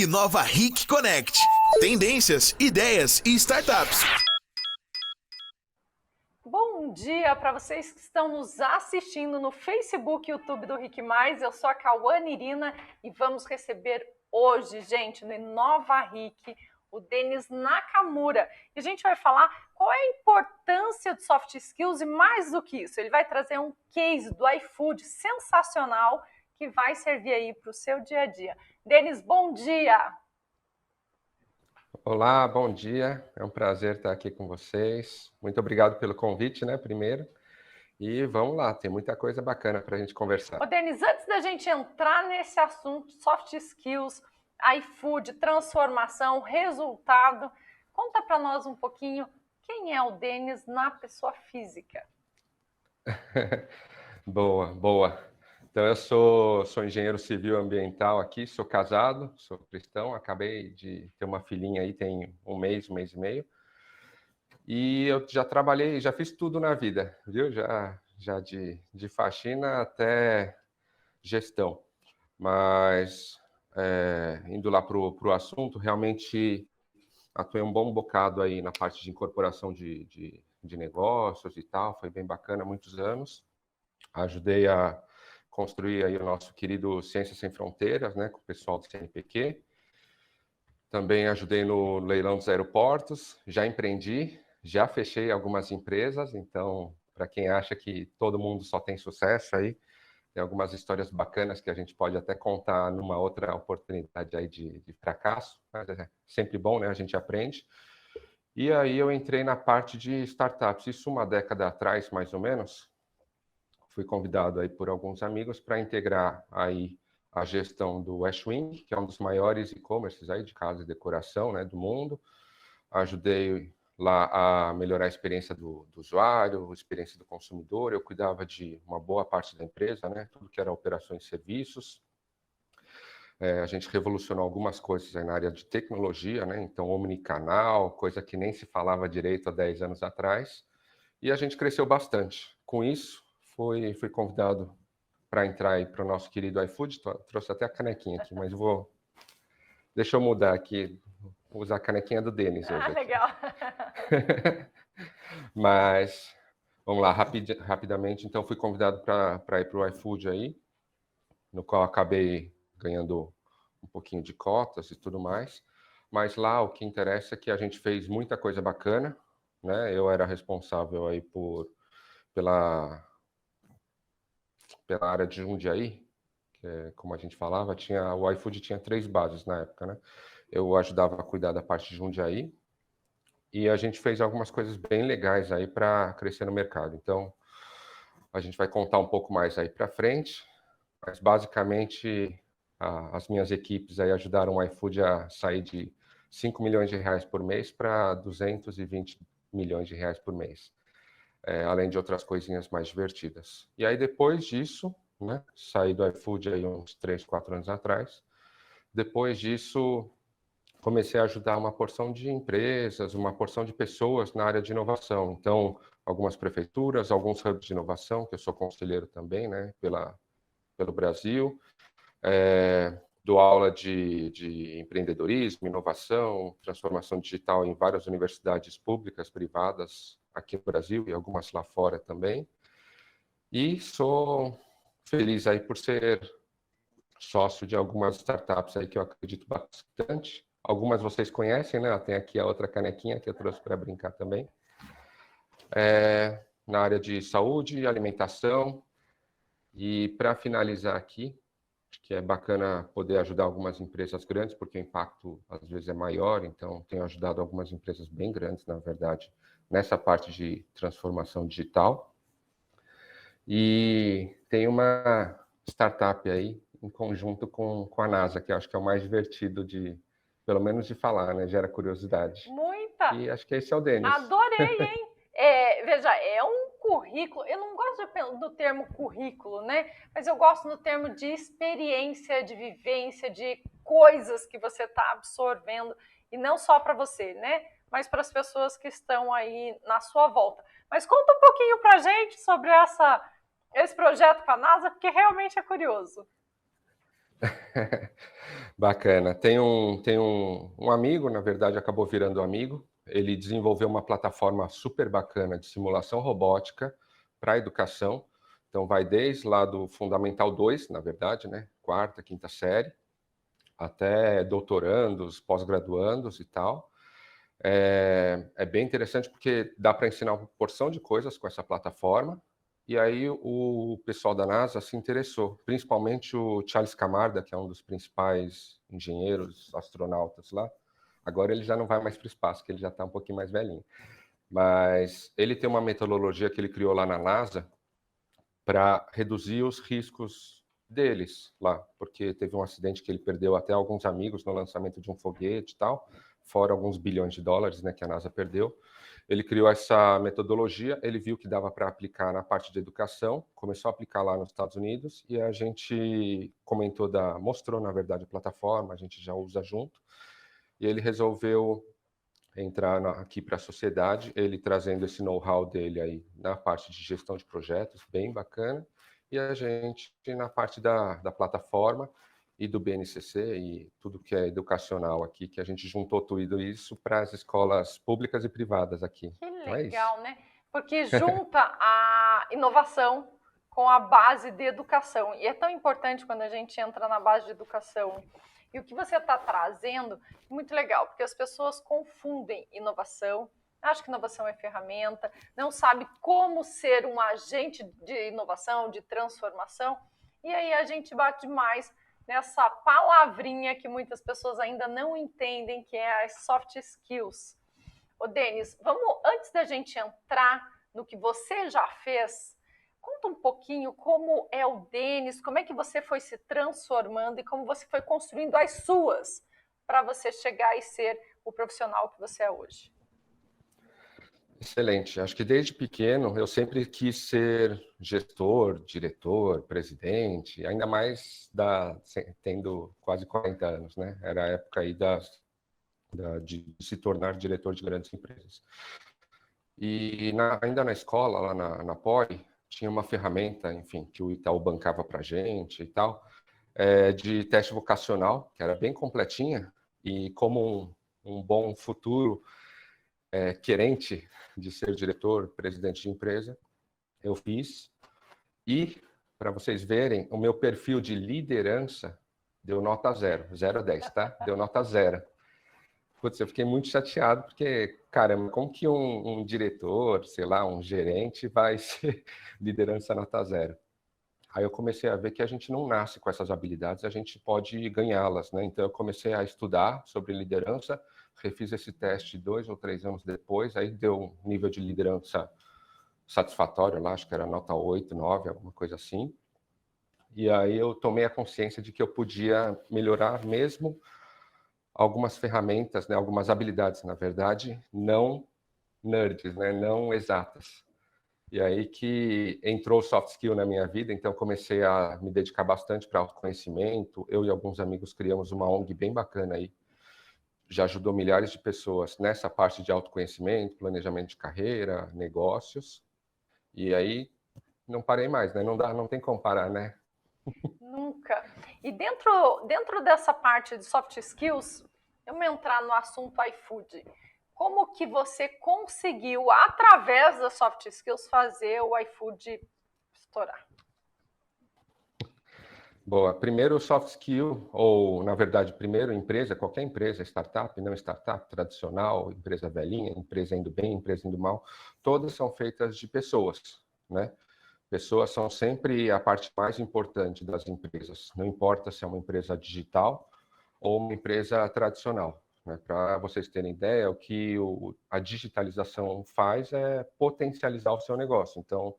Inova Ric Connect. Tendências, ideias e startups. Bom dia para vocês que estão nos assistindo no Facebook e YouTube do Ric Mais. Eu sou a Cauane Irina e vamos receber hoje, gente, no Inova Ric, o Denis Nakamura. E a gente vai falar qual é a importância de soft skills e mais do que isso, ele vai trazer um case do iFood sensacional que vai servir aí para o seu dia a dia. Denis, bom dia! Olá, bom dia. É um prazer estar aqui com vocês. Muito obrigado pelo convite, né, primeiro. E vamos lá, tem muita coisa bacana para a gente conversar. Ô, Denis, antes da gente entrar nesse assunto, soft skills, iFood, transformação, resultado, conta para nós um pouquinho quem é o Denis na pessoa física. Boa. Então, eu sou engenheiro civil ambiental aqui, sou casado, sou cristão, acabei de ter uma filhinha aí, tem um mês e meio. E eu já trabalhei, já fiz tudo na vida, viu? Já de faxina até gestão. Mas, indo lá para o assunto, realmente atuei um bom bocado aí na parte de incorporação de negócios e tal, foi bem bacana, muitos anos. Ajudei a construir aí o nosso querido Ciências Sem Fronteiras, né, com o pessoal do CNPq. Também ajudei no leilão dos aeroportos, já empreendi, já fechei algumas empresas, então, para quem acha que todo mundo só tem sucesso aí, tem algumas histórias bacanas que a gente pode até contar numa outra oportunidade aí de fracasso, mas é sempre bom, né, a gente aprende. E aí eu entrei na parte de startups, isso uma década atrás, mais ou menos. Fui convidado aí por alguns amigos para integrar aí a gestão do Ashwing, que é um dos maiores e-commerces aí de casa e decoração, né, do mundo. Ajudei lá a melhorar a experiência do usuário, a experiência do consumidor. Eu cuidava de uma boa parte da empresa, né, tudo que era operações e serviços. A gente revolucionou algumas coisas aí na área de tecnologia, né, então omnicanal, coisa que nem se falava direito há 10 anos atrás. E a gente cresceu bastante. Com isso, fui convidado para entrar aí para o nosso querido iFood. Trouxe até a canequinha aqui, mas deixa eu mudar aqui, vou usar a canequinha do Denis hoje. Legal. Mas vamos lá, rapidamente. Então, fui convidado para ir para o iFood aí, no qual acabei ganhando um pouquinho de cotas e tudo mais. Mas lá o que interessa é que a gente fez muita coisa bacana, né? Eu era responsável aí pela área de Jundiaí, que é, como a gente falava, o iFood tinha 3 bases na época, né? Eu ajudava a cuidar da parte de Jundiaí e a gente fez algumas coisas bem legais aí para crescer no mercado. Então, a gente vai contar um pouco mais aí para frente, mas basicamente as minhas equipes aí ajudaram o iFood a sair de 5 milhões de reais por mês para 220 milhões de reais por mês. Além de outras coisinhas mais divertidas. E aí, depois disso, né, saí do iFood aí uns 3, 4 anos atrás. Depois disso, comecei a ajudar uma porção de empresas, uma porção de pessoas na área de inovação. Então, algumas prefeituras, alguns hubs de inovação, que eu sou conselheiro também, né, pelo Brasil. Dou aula de empreendedorismo, inovação, transformação digital em várias universidades públicas, privadas, aqui no Brasil e algumas lá fora também. E sou feliz aí por ser sócio de algumas startups aí que eu acredito bastante. Algumas vocês conhecem, né? Tem aqui a outra canequinha que eu trouxe para brincar também. Na área de saúde, alimentação. E para finalizar aqui, acho que é bacana poder ajudar algumas empresas grandes, porque o impacto às vezes é maior, então tenho ajudado algumas empresas bem grandes, na verdade, nessa parte de transformação digital. E tem uma startup aí, em conjunto com a NASA, que eu acho que é o mais divertido pelo menos de falar, né? Gera curiosidade. Muita! E acho que esse é o Denis. Adorei, hein? Veja, é um currículo, eu não gosto do termo currículo, né? Mas eu gosto do termo de experiência, de vivência, de coisas que você está absorvendo, e não só para você, né? Mas para as pessoas que estão aí na sua volta. Mas conta um pouquinho para a gente sobre esse projeto com a NASA, porque realmente é curioso. Bacana. Tem um amigo, na verdade, acabou virando amigo. Ele desenvolveu uma plataforma super bacana de simulação robótica para a educação. Então, vai desde lá do Fundamental 2, na verdade, né? Quarta, quinta série, até doutorandos, pós-graduandos e tal. É bem interessante porque dá para ensinar uma porção de coisas com essa plataforma. E aí o pessoal da NASA se interessou, principalmente o Charles Camarda, que é um dos principais engenheiros, astronautas lá. Agora ele já não vai mais para o espaço, que ele já está um pouquinho mais velhinho. Mas ele tem uma metodologia que ele criou lá na NASA para reduzir os riscos deles lá, porque teve um acidente que ele perdeu até alguns amigos no lançamento de um foguete e tal, fora alguns bilhões de dólares, né, que a NASA perdeu. Ele criou essa metodologia, ele viu que dava para aplicar na parte de educação, começou a aplicar lá nos Estados Unidos e a gente mostrou, na verdade, a plataforma, a gente já usa junto, e ele resolveu entrar aqui para a sociedade, ele trazendo esse know-how dele aí na parte de gestão de projetos, bem bacana, e a gente na parte da plataforma e do BNCC e tudo que é educacional aqui, que a gente juntou tudo isso para as escolas públicas e privadas aqui. Que Então legal, né? Porque junta a inovação com a base de educação. E é tão importante quando a gente entra na base de educação. E o que você está trazendo, muito legal, porque as pessoas confundem inovação, acham que inovação é ferramenta, não sabe como ser um agente de inovação, de transformação, e aí a gente bate mais nessa palavrinha que muitas pessoas ainda não entendem, que é as soft skills. Ô, Denis, antes da gente entrar no que você já fez, conta um pouquinho como é o Denis, como é que você foi se transformando e como você foi construindo as suas para você chegar e ser o profissional que você é hoje. Excelente. Acho que desde pequeno eu sempre quis ser gestor, diretor, presidente, ainda mais tendo quase 40 anos, né? Era a época aí de se tornar diretor de grandes empresas. E ainda na escola, lá na Poli, tinha uma ferramenta, enfim, que o Itaú bancava para a gente e tal, de teste vocacional, que era bem completinha, e como um bom futuro querente de ser diretor, presidente de empresa, eu fiz. E, para vocês verem, o meu perfil de liderança deu nota 0, 0 a 10, tá? Deu nota 0. Putz, eu fiquei muito chateado, porque, caramba, como que um diretor, sei lá, um gerente vai ser liderança nota 0? Aí eu comecei a ver que a gente não nasce com essas habilidades, a gente pode ganhá-las, né? Então eu comecei a estudar sobre liderança, refiz esse teste 2 ou 3 anos depois, aí deu um nível de liderança satisfatório lá, acho que era nota 8, 9, alguma coisa assim. E aí eu tomei a consciência de que eu podia melhorar mesmo algumas ferramentas, né, algumas habilidades, na verdade, não nerds, né, não exatas. E aí que entrou o soft skill na minha vida, então comecei a me dedicar bastante para autoconhecimento. Eu e alguns amigos criamos uma ONG bem bacana aí, já ajudou milhares de pessoas nessa parte de autoconhecimento, planejamento de carreira, negócios. E aí não parei mais, né? Não tem como parar, né? Nunca. E dentro dessa parte de soft skills, vamos entrar no assunto iFood. Como que você conseguiu, através das soft skills, fazer o iFood estourar? Boa. Primeiro, soft skill, ou, na verdade, primeiro, empresa, qualquer empresa, startup, não startup, tradicional, empresa velhinha, empresa indo bem, empresa indo mal, todas são feitas de pessoas, né? Pessoas são sempre a parte mais importante das empresas. Não importa se é uma empresa digital ou uma empresa tradicional. Né? Para vocês terem ideia, o que a digitalização faz é potencializar o seu negócio. Então,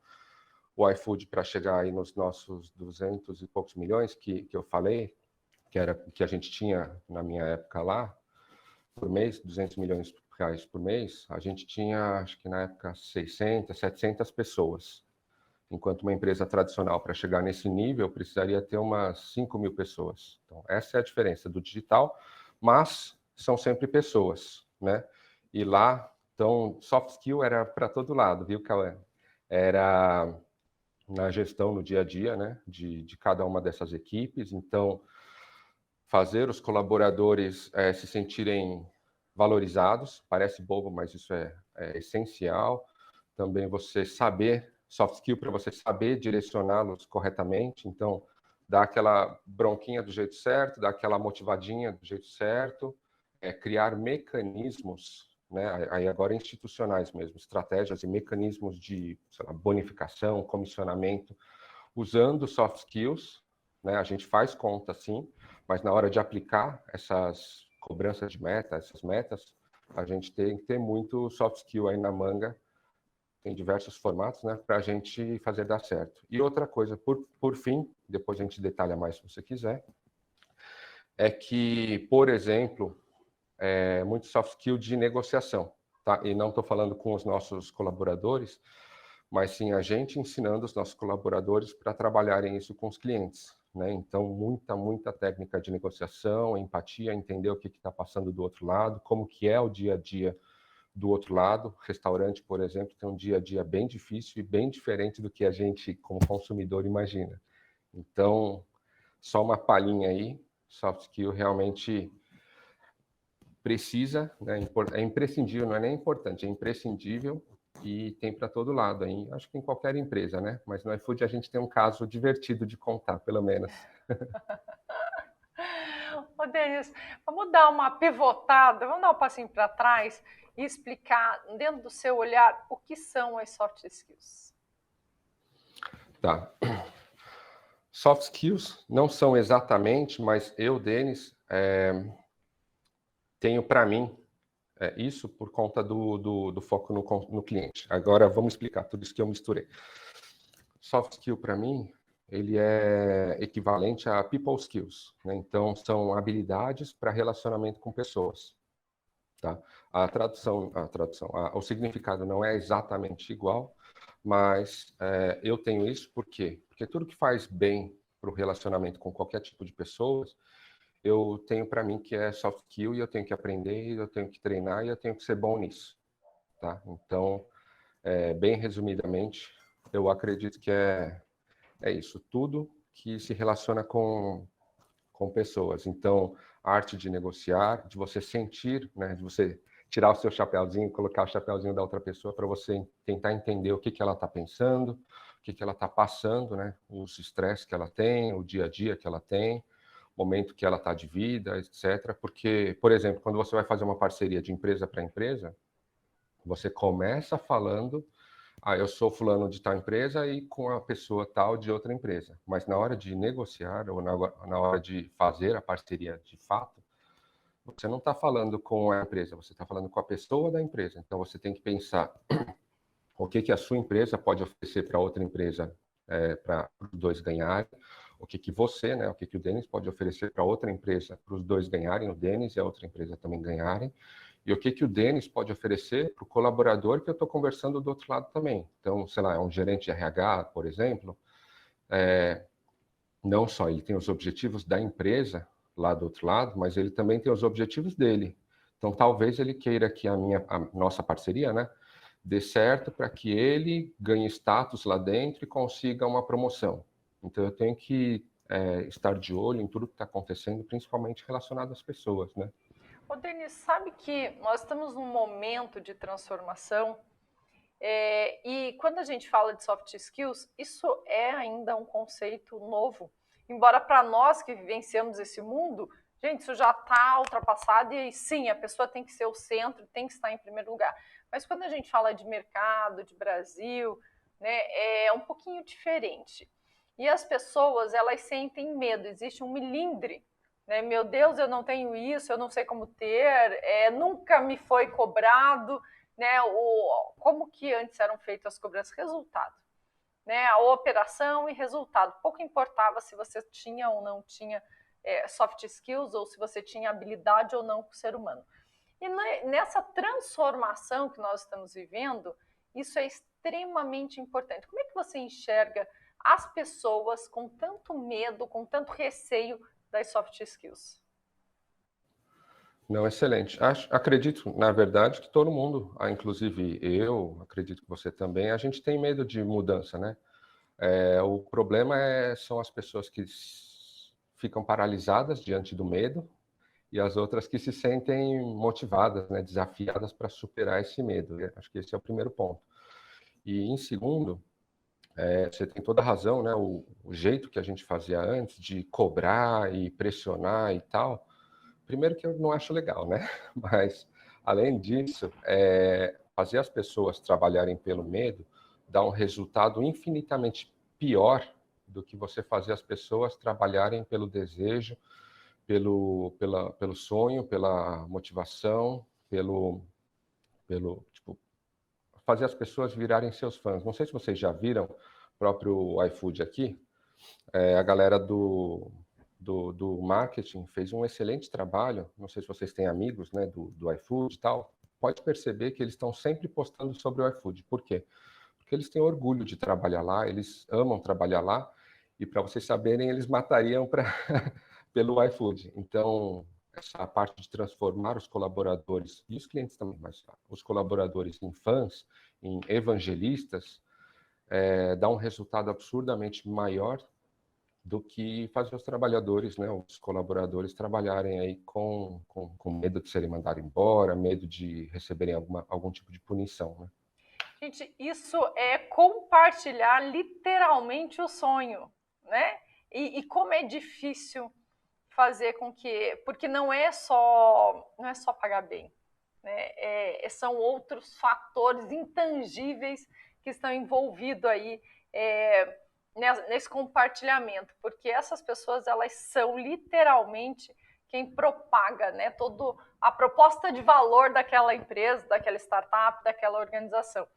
o iFood, para chegar aí nos nossos 200 e poucos milhões que eu falei, que a gente tinha na minha época lá, por mês, 200 milhões de reais por mês, a gente tinha, acho que na época, 600, 700 pessoas. Enquanto uma empresa tradicional, para chegar nesse nível, precisaria ter umas 5 mil pessoas. Então, essa é a diferença do digital, mas são sempre pessoas, né? E lá, então, soft skill era para todo lado, viu, Cauã? Era na gestão, no dia a dia, né, de cada uma dessas equipes. Então, fazer os colaboradores se sentirem valorizados. Parece bobo, mas isso é essencial. Também você saber, soft skill para você saber direcioná-los corretamente. Então, dar aquela bronquinha do jeito certo, dar aquela motivadinha do jeito certo, criar mecanismos, né, aí agora institucionais mesmo, estratégias e mecanismos de, sei lá, bonificação, comissionamento, usando soft skills, né, a gente faz conta sim, mas na hora de aplicar essas cobranças de meta, essas metas, a gente tem que ter muito soft skill aí na manga, tem diversos formatos, né, para a gente fazer dar certo. E outra coisa, por fim, depois a gente detalha mais se você quiser, é que, por exemplo, muito soft skill de negociação, tá? E não estou falando com os nossos colaboradores, mas sim a gente ensinando os nossos colaboradores para trabalharem isso com os clientes, né? Então, muita técnica de negociação, empatia, entender o que está passando do outro lado, como que é o dia a dia do outro lado. Restaurante, por exemplo, tem um dia a dia bem difícil e bem diferente do que a gente, como consumidor, imagina. Então, só uma palhinha aí, soft skill realmente precisa, né, é imprescindível, não é nem importante, é imprescindível e tem para todo lado, hein? Acho que em qualquer empresa, né? Mas no iFood a gente tem um caso divertido de contar, pelo menos. Ô, Denis, vamos dar uma pivotada, vamos dar um passinho para trás e explicar, dentro do seu olhar, o que são as soft skills. Tá. Soft skills não são exatamente, mas eu, Denis, tenho para mim isso por conta do foco no cliente. Agora vamos explicar tudo isso que eu misturei. Soft skill para mim, ele é equivalente a people skills, né? Então são habilidades para relacionamento com pessoas, tá? O significado não é exatamente igual, mas eu tenho isso por quê? Porque tudo que faz bem para o relacionamento com qualquer tipo de pessoas, eu tenho para mim que é soft skill e eu tenho que aprender, eu tenho que treinar e eu tenho que ser bom nisso, tá? Então, bem resumidamente, eu acredito que é isso, tudo que se relaciona com pessoas. Então, a arte de negociar, de você sentir, né, de você tirar o seu chapéuzinho, colocar o chapéuzinho da outra pessoa para você tentar entender o que ela está pensando, o que ela está passando, né, os estresses que ela tem, o dia a dia que ela tem, momento que ela está de vida, etc. Porque, por exemplo, quando você vai fazer uma parceria de empresa para empresa, você começa falando, eu sou fulano de tal empresa e com a pessoa tal de outra empresa. Mas na hora de negociar ou na hora de fazer a parceria de fato, você não está falando com a empresa, você está falando com a pessoa da empresa. Então você tem que pensar o que a sua empresa pode oferecer para outra empresa, para os dois ganharem, o que você, né, o que o Denis pode oferecer para outra empresa, para os dois ganharem, o Denis e a outra empresa também ganharem, e o que o Denis pode oferecer para o colaborador que eu estou conversando do outro lado também. Então, sei lá, é um gerente de RH, por exemplo, não só ele tem os objetivos da empresa lá do outro lado, mas ele também tem os objetivos dele. Então, talvez ele queira que a nossa parceria, né, dê certo para que ele ganhe status lá dentro e consiga uma promoção. Então, eu tenho que estar de olho em tudo que está acontecendo, principalmente relacionado às pessoas, né? Ô, Denis, sabe que nós estamos num momento de transformação e quando a gente fala de soft skills, isso é ainda um conceito novo. Embora para nós que vivenciamos esse mundo, gente, isso já está ultrapassado e sim, a pessoa tem que ser o centro, tem que estar em primeiro lugar. Mas quando a gente fala de mercado, de Brasil, né, é um pouquinho diferente. E as pessoas, elas sentem medo, existe um melindre, né? Meu Deus, eu não tenho isso, eu não sei como ter, nunca me foi cobrado, né? Como que antes eram feitas as cobranças? Resultado, né? A operação e resultado. Pouco importava se você tinha ou não tinha soft skills, ou se você tinha habilidade ou não com o ser humano. E nessa transformação que nós estamos vivendo, isso é extremamente importante. Como é que você enxerga as pessoas com tanto medo, com tanto receio das soft skills? Não, excelente. Acredito, na verdade, que todo mundo, inclusive eu, acredito que você também, a gente tem medo de mudança, né? O problema são as pessoas que ficam paralisadas diante do medo e as outras que se sentem motivadas, né, desafiadas para superar esse medo. Acho que esse é o primeiro ponto. E em segundo, você tem toda a razão, né? O jeito que a gente fazia antes de cobrar e pressionar e tal, primeiro que eu não acho legal, né? Mas, além disso, fazer as pessoas trabalharem pelo medo dá um resultado infinitamente pior do que você fazer as pessoas trabalharem pelo desejo, pelo sonho, pela motivação, tipo, fazer as pessoas virarem seus fãs. Não sei se vocês já viram o próprio iFood aqui, a galera do marketing fez um excelente trabalho. Não sei se vocês têm amigos, né, do iFood e tal. Pode perceber que eles estão sempre postando sobre o iFood. Por quê? Porque eles têm orgulho de trabalhar lá, eles amam trabalhar lá, e para vocês saberem, eles matariam pelo iFood. Então, essa parte de transformar os colaboradores, e os clientes também, mas os colaboradores em fãs, em evangelistas, dá um resultado absurdamente maior do que fazer os trabalhadores, né, os colaboradores trabalharem aí com medo de serem mandados embora, medo de receberem algum tipo de punição, né? Gente, isso é compartilhar literalmente o sonho, né? E como é difícil fazer com que, porque não é só pagar bem, né? São outros fatores intangíveis que estão envolvidos aí nesse compartilhamento, porque essas pessoas, elas são literalmente quem propaga, né, toda a proposta de valor daquela empresa, daquela startup, daquela organização.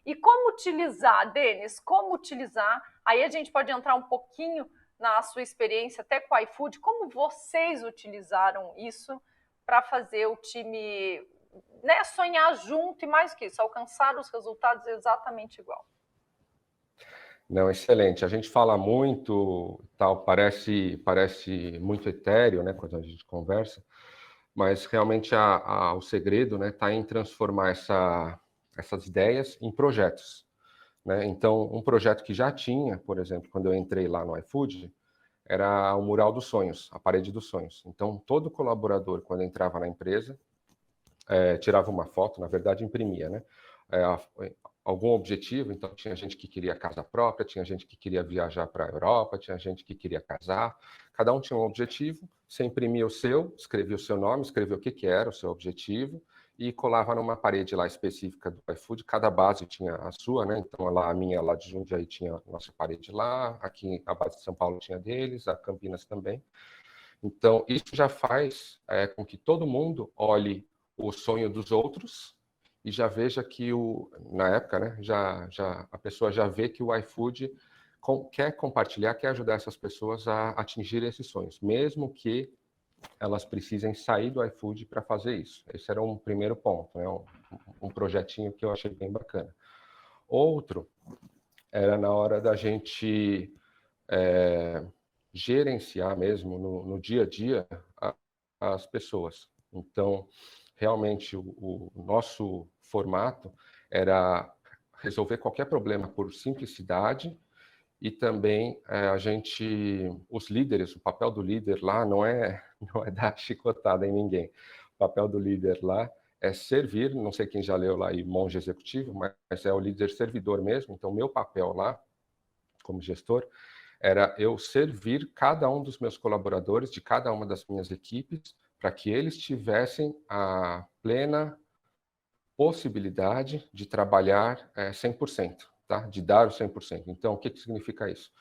E como utilizar, Denis? Como utilizar? Aí a gente pode entrar um pouquinho na sua experiência até com o iFood. Como vocês utilizaram isso para fazer o time, né, sonhar junto e mais que isso, alcançar os resultados exatamente igual? Não, excelente. A gente fala muito, tal, parece muito etéreo, né, quando a gente conversa, mas realmente o segredo, né, está em transformar essas ideias em projetos, né? Então, um projeto que já tinha, por exemplo, quando eu entrei lá no iFood, era o Mural dos Sonhos, a Parede dos Sonhos. Então, todo colaborador, quando entrava na empresa, tirava uma foto, na verdade, imprimia, né? Algum objetivo, então tinha gente que queria casa própria, tinha gente que queria viajar para a Europa, tinha gente que queria casar, cada um tinha um objetivo, você imprimia o seu, escrevia o seu nome, escrevia o que era o seu objetivo e colava numa parede lá específica do iFood, cada base tinha a sua, né? Então lá a minha lá de Jundiaí tinha a nossa parede lá, aqui a base de São Paulo tinha deles, a Campinas também. Então isso já faz com que todo mundo olhe o sonho dos outros e já veja que na época, né, a pessoa já vê que o iFood quer compartilhar, quer ajudar essas pessoas a atingir esses sonhos, mesmo que elas precisem sair do iFood para fazer isso. Esse era um primeiro ponto, né, um projetinho que eu achei bem bacana. Outro era na hora da gente gerenciar mesmo no dia a dia as pessoas. Então, realmente o nosso formato era resolver qualquer problema por simplicidade e também os líderes, o papel do líder lá não é dar chicotada em ninguém. O papel do líder lá é servir, não sei quem já leu lá aí Monge Executivo, mas é o líder servidor mesmo. Então, meu papel lá, como gestor, era eu servir cada um dos meus colaboradores, de cada uma das minhas equipes, para que eles tivessem a plena possibilidade de trabalhar 100%, tá? De dar o 100%. Então, o que significa isso?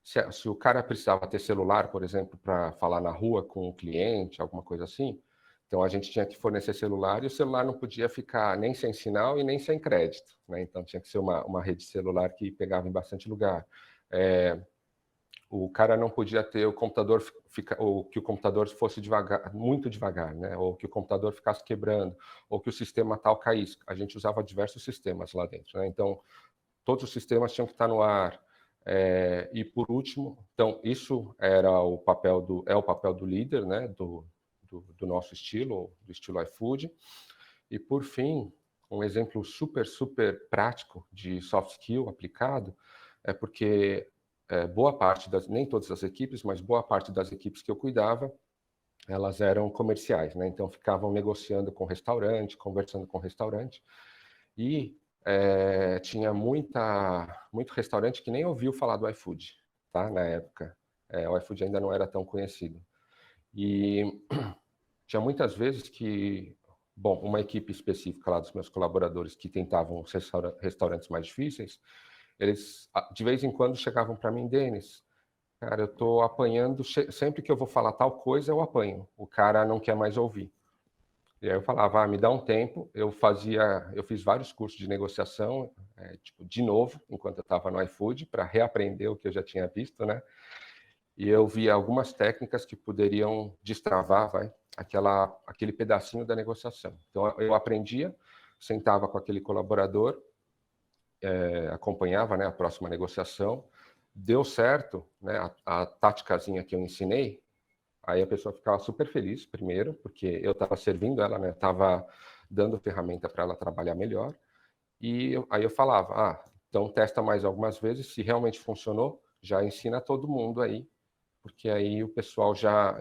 Se o cara precisava ter celular, por exemplo, para falar na rua com um cliente, alguma coisa assim, então a gente tinha que fornecer celular e o celular não podia ficar nem sem sinal e nem sem crédito, né? Então tinha que ser uma rede celular que pegava em bastante lugar. O cara não podia ter o computador, ou que o computador fosse muito devagar, né? Ou que o computador ficasse quebrando, ou que o sistema tal caísse. A gente usava diversos sistemas lá dentro, né? Então, todos os sistemas tinham que estar no ar. E por último, então, isso era o papel do líder, né? Do nosso estilo, do estilo iFood. E por fim, um exemplo super, super prático de soft skill aplicado é porque boa parte nem todas as equipes, mas boa parte das equipes que eu cuidava, elas eram comerciais, né? Então ficavam negociando com restaurante, conversando com restaurante, e tinha muito restaurante que nem ouviu falar do iFood, tá? Na época, o iFood ainda não era tão conhecido. E tinha muitas vezes que, bom, uma equipe específica lá dos meus colaboradores que tentavam os restaurantes mais difíceis, eles de vez em quando chegavam para mim, Denis, cara, eu tô apanhando, sempre que eu vou falar tal coisa, eu apanho. O cara não quer mais ouvir. E aí eu falava, me dá um tempo. Eu fiz vários cursos de negociação, de novo, enquanto eu estava no iFood, para reaprender o que eu já tinha visto, né? E eu via algumas técnicas que poderiam destravar, aquele pedacinho da negociação. Então eu aprendia, sentava com aquele colaborador, acompanhava, né, a próxima negociação. Deu certo, né, a táticazinha que eu ensinei. Aí a pessoa ficava super feliz, primeiro, porque eu estava servindo ela, né? Estava dando ferramenta para ela trabalhar melhor. E aí eu falava, então testa mais algumas vezes, se realmente funcionou, já ensina todo mundo aí, porque aí o pessoal já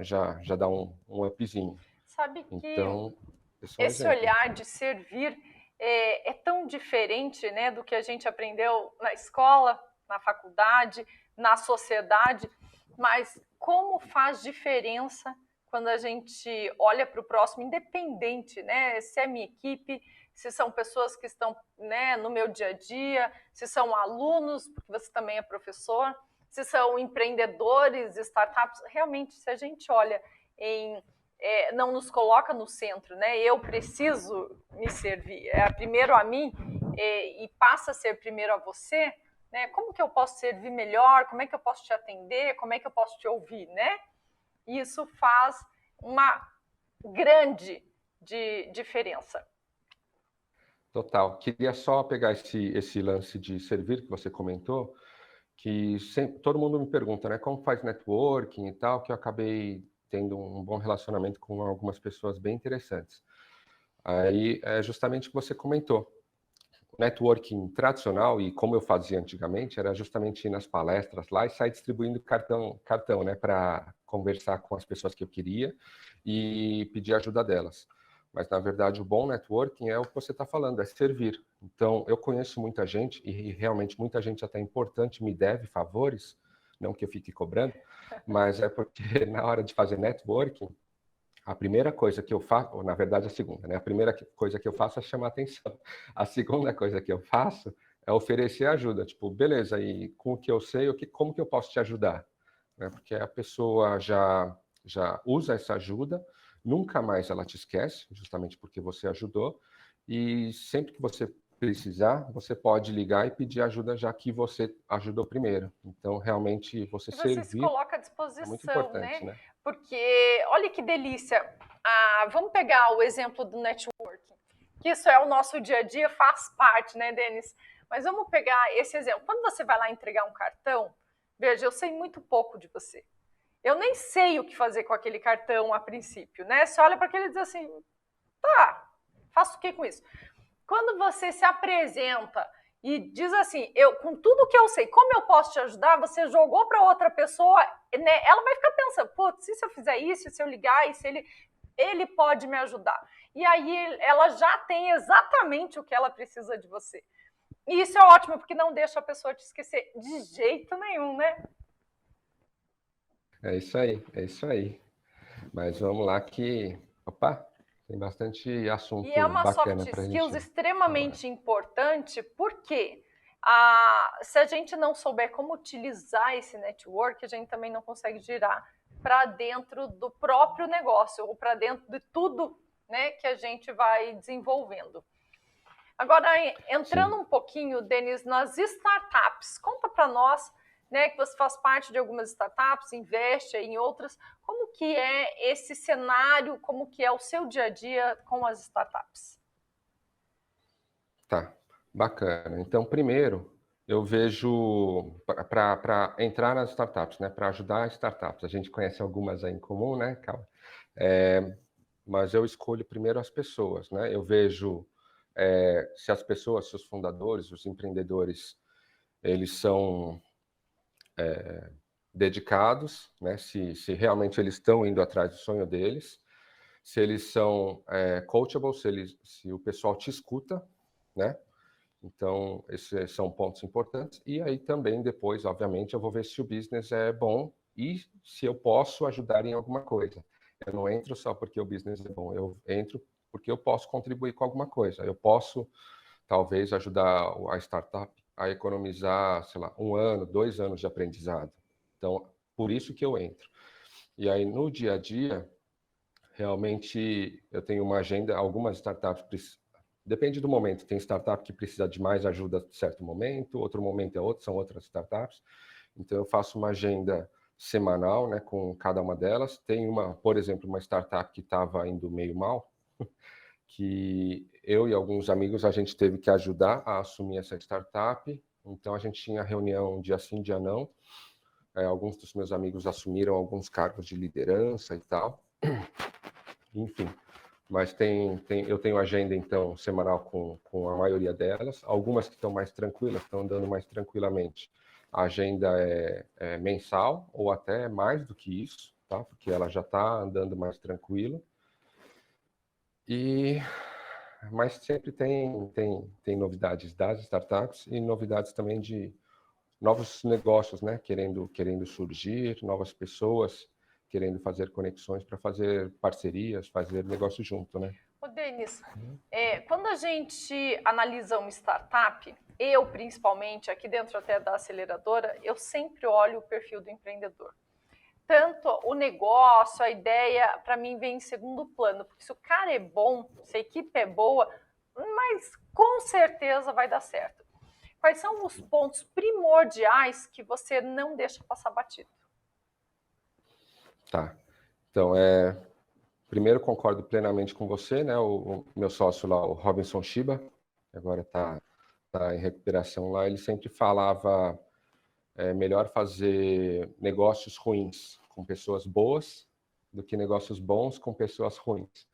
dá um upzinho. Sabe que então, esse olhar de servir é tão diferente, né, do que a gente aprendeu na escola, na faculdade, na sociedade, mas como faz diferença quando a gente olha para o próximo, independente, né, se é minha equipe, se são pessoas que estão, né, no meu dia a dia, se são alunos, porque você também é professor, se são empreendedores, startups, realmente, se a gente olha não nos coloca no centro, né? Eu preciso me servir, primeiro a mim e passa a ser primeiro a você, né? Como que eu posso servir melhor? Como é que eu posso te atender? Como é que eu posso te ouvir, né? Isso faz uma grande diferença. Total. Queria só pegar esse lance de servir que você comentou, que todo mundo me pergunta, né? Como faz networking e tal, que eu acabei tendo um bom relacionamento com algumas pessoas bem interessantes. Aí é justamente o que você comentou. O networking tradicional, e como eu fazia antigamente, era justamente ir nas palestras lá e sair distribuindo cartão, né, para conversar com as pessoas que eu queria e pedir ajuda delas. Mas, na verdade, o bom networking é o que você está falando, é servir. Então, eu conheço muita gente, e realmente muita gente até importante me deve favores, não que eu fique cobrando, mas é porque na hora de fazer networking, a primeira coisa que eu faço, ou na verdade a segunda, né? A primeira coisa que eu faço é chamar atenção. A segunda coisa que eu faço é oferecer ajuda. Tipo, beleza, e com o que eu sei, como que eu posso te ajudar? Né? Porque a pessoa já usa essa ajuda, nunca mais ela te esquece, justamente porque você ajudou, e sempre que você precisar, você pode ligar e pedir ajuda, já que você ajudou primeiro. Então, realmente, você servir se coloca à disposição, é muito importante, né? Porque, olha que delícia, vamos pegar o exemplo do networking, que isso é o nosso dia a dia, faz parte, né, Denis? Mas vamos pegar esse exemplo. Quando você vai lá entregar um cartão, veja, eu sei muito pouco de você. Eu nem sei o que fazer com aquele cartão a princípio, né? Você olha para aquele e diz assim, tá, faço o que com isso? Quando você se apresenta e diz assim, com tudo que eu sei, como eu posso te ajudar? Você jogou para outra pessoa, né? Ela vai ficar pensando, putz, se eu fizer isso, se eu ligar, e se ele pode me ajudar. E aí ela já tem exatamente o que ela precisa de você. E isso é ótimo, porque não deixa a pessoa te esquecer de jeito nenhum, né? É isso aí. Mas vamos lá que, opa, tem bastante assunto e é uma bacana soft para a skills gente extremamente falar. importante, porque se a gente não souber como utilizar esse network, a gente também não consegue girar para dentro do próprio negócio, ou para dentro de tudo, né, que a gente vai desenvolvendo. Agora, entrando um pouquinho, Denis, nas startups, conta para nós, né, que você faz parte de algumas startups, investe em outras, como que é esse cenário, como que é o seu dia a dia com as startups? Tá, bacana. Então, primeiro, eu vejo para entrar nas startups, né, para ajudar as startups. A gente conhece algumas aí em comum, né, Cal? Mas eu escolho primeiro as pessoas, né? Eu vejo se as pessoas, se os fundadores, os empreendedores, eles são dedicados, né? Se realmente eles estão indo atrás do sonho deles, se eles são coachable, se o pessoal te escuta, né? Então, esses são pontos importantes. E aí também, depois, obviamente, eu vou ver se o business é bom e se eu posso ajudar em alguma coisa. Eu não entro só porque o business é bom, eu entro porque eu posso contribuir com alguma coisa. Eu posso, talvez, ajudar a startup a economizar, sei lá, 1 ano, 2 anos de aprendizado. Então, por isso que eu entro. E aí, no dia a dia, realmente, eu tenho uma agenda, algumas startups, depende do momento, tem startup que precisa de mais ajuda em certo momento, outro momento é outro, são outras startups. Então, eu faço uma agenda semanal, né, com cada uma delas. Tem por exemplo, uma startup que estava indo meio mal, que eu e alguns amigos, a gente teve que ajudar a assumir essa startup. Então, a gente tinha reunião dia sim, dia não. Alguns dos meus amigos assumiram alguns cargos de liderança e tal. Enfim, mas eu tenho agenda, então, semanal com a maioria delas. Algumas que estão mais tranquilas, estão andando mais tranquilamente. A agenda é mensal, ou até mais do que isso, tá? Porque ela já está andando mais tranquila. Mas sempre tem novidades das startups e novidades também de novos negócios, né? Querendo surgir, novas pessoas querendo fazer conexões para fazer parcerias, fazer negócio junto, né? Ô, Denis, quando a gente analisa uma startup, eu principalmente, aqui dentro até da aceleradora, eu sempre olho o perfil do empreendedor. Tanto o negócio, a ideia, para mim vem em segundo plano, porque se o cara é bom, se a equipe é boa, mas com certeza vai dar certo. Quais são os pontos primordiais que você não deixa passar batido? Tá. Então, primeiro concordo plenamente com você, né? O meu sócio lá, o Robinson Shiba, que agora está em recuperação lá, ele sempre falava melhor fazer negócios ruins com pessoas boas do que negócios bons com pessoas ruins.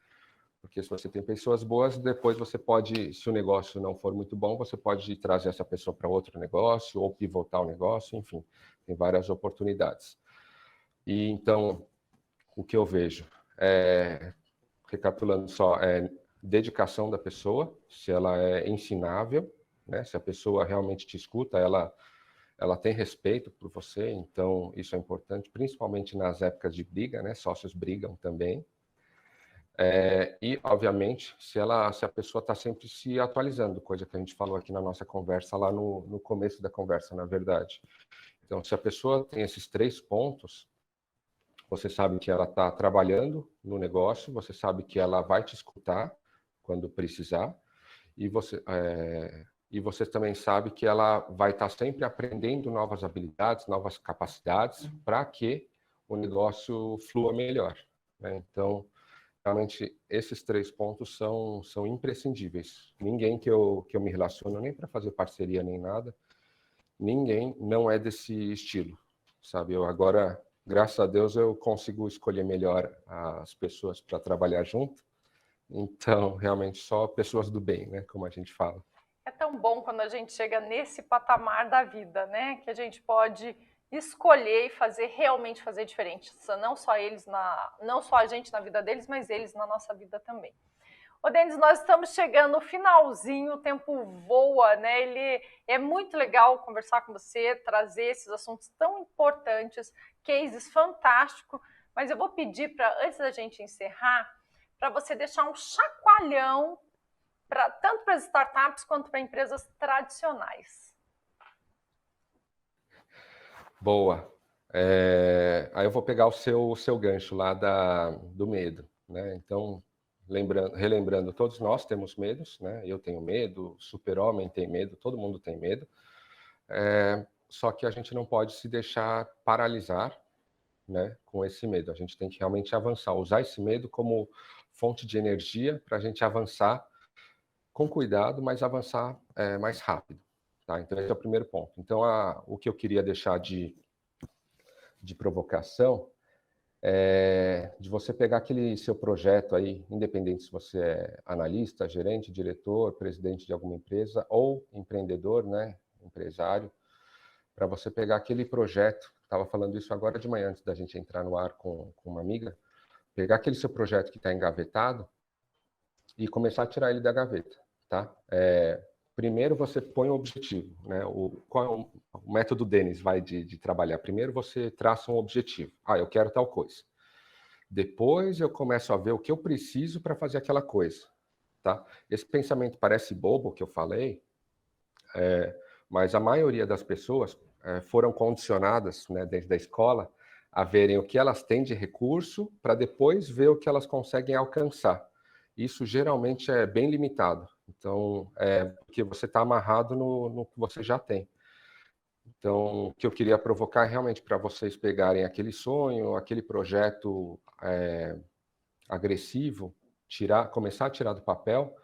Porque se você tem pessoas boas, depois você pode, se o negócio não for muito bom, você pode trazer essa pessoa para outro negócio ou pivotar o negócio, enfim, tem várias oportunidades. E então, o que eu vejo recapitulando só, dedicação da pessoa, se ela é ensinável, né? Se a pessoa realmente te escuta, ela tem respeito por você, então isso é importante, principalmente nas épocas de briga, né? Sócios brigam também. E, obviamente, se a pessoa está sempre se atualizando, coisa que a gente falou aqui na nossa conversa, lá no começo da conversa, na verdade. Então, se a pessoa tem esses 3 pontos, você sabe que ela está trabalhando no negócio, você sabe que ela vai te escutar quando precisar, e você também sabe que ela vai estar sempre aprendendo novas habilidades, novas capacidades, para que o negócio flua melhor, né? Então, realmente, esses 3 pontos são imprescindíveis. Ninguém que eu me relaciono, nem para fazer parceria, nem nada, ninguém não é desse estilo, sabe? Eu agora, graças a Deus, eu consigo escolher melhor as pessoas para trabalhar junto. Então, realmente, só pessoas do bem, né? Como a gente fala. É tão bom quando a gente chega nesse patamar da vida, né? Que a gente pode escolher e realmente fazer diferente. Não só não só a gente na vida deles, mas eles na nossa vida também. Ô, Denis, nós estamos chegando no finalzinho, o tempo voa, né? É muito legal conversar com você, trazer esses assuntos tão importantes, cases fantásticos, mas eu vou pedir antes da gente encerrar, para você deixar um chacoalhão tanto para as startups quanto para empresas tradicionais. Boa. Aí eu vou pegar o seu gancho lá do medo, né? Então, relembrando, todos nós temos medos, né? Eu tenho medo, o super-homem tem medo, todo mundo tem medo. Só que a gente não pode se deixar paralisar, né, com esse medo. A gente tem que realmente avançar, usar esse medo como fonte de energia para a gente avançar com cuidado, mas avançar mais rápido. Tá? Então, esse é o primeiro ponto. Então, o que eu queria deixar de provocação de você pegar aquele seu projeto aí, independente se você é analista, gerente, diretor, presidente de alguma empresa ou empreendedor, né, empresário, para você pegar aquele projeto, estava falando isso agora de manhã, antes da gente entrar no ar com uma amiga, pegar aquele seu projeto que está engavetado e começar a tirar ele da gaveta, tá? Primeiro você põe o objetivo, né? Qual é o método Denis vai de trabalhar? Primeiro você traça um objetivo. Eu quero tal coisa. Depois eu começo a ver o que eu preciso para fazer aquela coisa, tá? Esse pensamento parece bobo que eu falei, mas a maioria das pessoas foram condicionadas, né, desde a escola, a verem o que elas têm de recurso para depois ver o que elas conseguem alcançar. Isso geralmente é bem limitado. Então, porque você está amarrado no que você já tem. Então, o que eu queria provocar é realmente para vocês pegarem aquele sonho, aquele projeto agressivo, começar a tirar do papel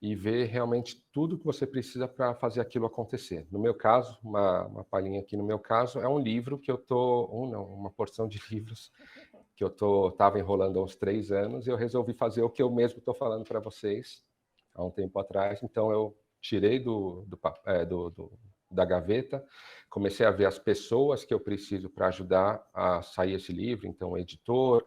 e ver realmente tudo que você precisa para fazer aquilo acontecer. No meu caso, uma palhinha aqui no meu caso, é um livro que eu uma porção de livros que eu estava enrolando há uns 3 anos e eu resolvi fazer o que eu mesmo estou falando para vocês há um tempo atrás. Então, eu tirei da gaveta, comecei a ver as pessoas que eu preciso para ajudar a sair esse livro, então, editor,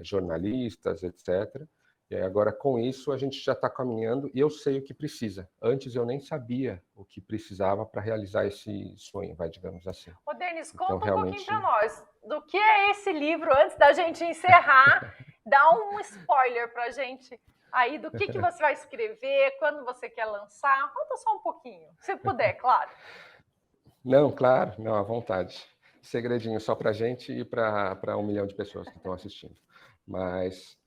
jornalistas, etc., e agora, com isso, a gente já está caminhando e eu sei o que precisa. Antes, eu nem sabia o que precisava para realizar esse sonho, digamos assim. Ô, Denis, então, conta realmente... um pouquinho para nós. Do que é esse livro, antes da gente encerrar? Dá um spoiler para a gente aí do que você vai escrever, quando você quer lançar. Conta só um pouquinho, se puder, claro. Não, claro, não, à vontade. Segredinho só para a gente e para 1 milhão de pessoas que estão assistindo. Mas...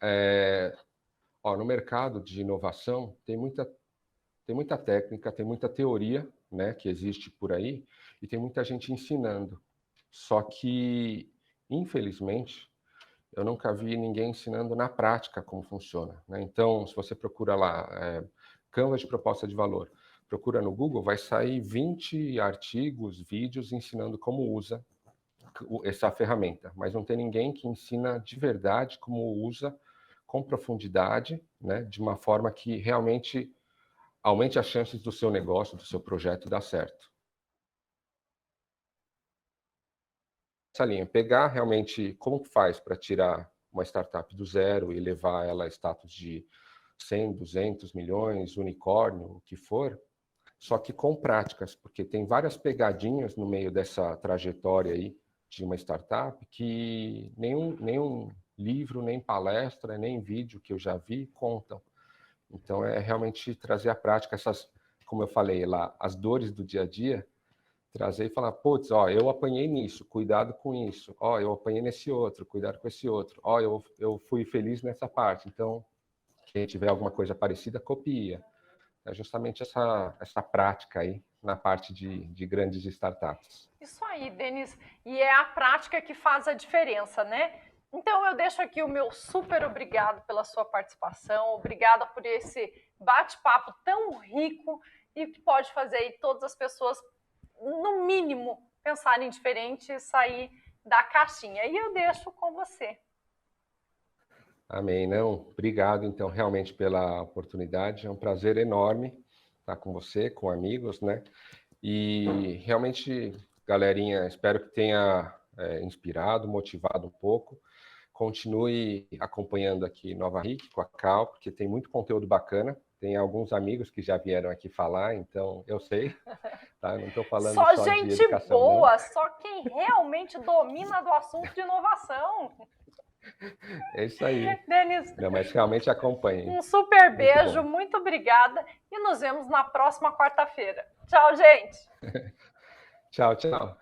no mercado de inovação tem muita técnica, tem muita teoria, né, que existe por aí, e tem muita gente ensinando. Só que, infelizmente, eu nunca vi ninguém ensinando na prática como funciona, né? Então, se você procura lá, Canva de proposta de valor, procura no Google, vai sair 20 artigos, vídeos ensinando como usa essa ferramenta, mas não tem ninguém que ensina de verdade como usa com profundidade, né, de uma forma que realmente aumente as chances do seu negócio, do seu projeto dar certo. Essa linha, pegar realmente como faz para tirar uma startup do zero e levar ela a status de 100, 200 milhões, unicórnio, o que for, só que com práticas, porque tem várias pegadinhas no meio dessa trajetória aí de uma startup que nenhum livro, nem palestra, nem vídeo que eu já vi contam. Então, é realmente trazer à prática essas, como eu falei lá, as dores do dia a dia, trazer e falar, putz, eu apanhei nisso, cuidado com isso. Eu apanhei nesse outro, cuidado com esse outro. Eu fui feliz nessa parte. Então, quem tiver alguma coisa parecida, copia. É justamente essa prática aí na parte de grandes startups. Isso aí, Denis. E é a prática que faz a diferença, né? Então, eu deixo aqui o meu super obrigado pela sua participação, obrigada por esse bate-papo tão rico e que pode fazer aí todas as pessoas, no mínimo, pensarem diferente e sair da caixinha. E eu deixo com você. Amém. Não, obrigado, então, realmente pela oportunidade. É um prazer enorme estar com você, com amigos, né? E realmente, galerinha, espero que tenha inspirado, motivado um pouco. Continue acompanhando aqui Nova RIC com a Cal, porque tem muito conteúdo bacana. Tem alguns amigos que já vieram aqui falar, então eu sei. Tá? Não estou falando só gente de educação, boa, não. só quem realmente domina do assunto de inovação. É isso aí. Denis, não, mas realmente acompanhem. Um super beijo, muito obrigada e nos vemos na próxima quarta-feira. Tchau, gente! Tchau, tchau.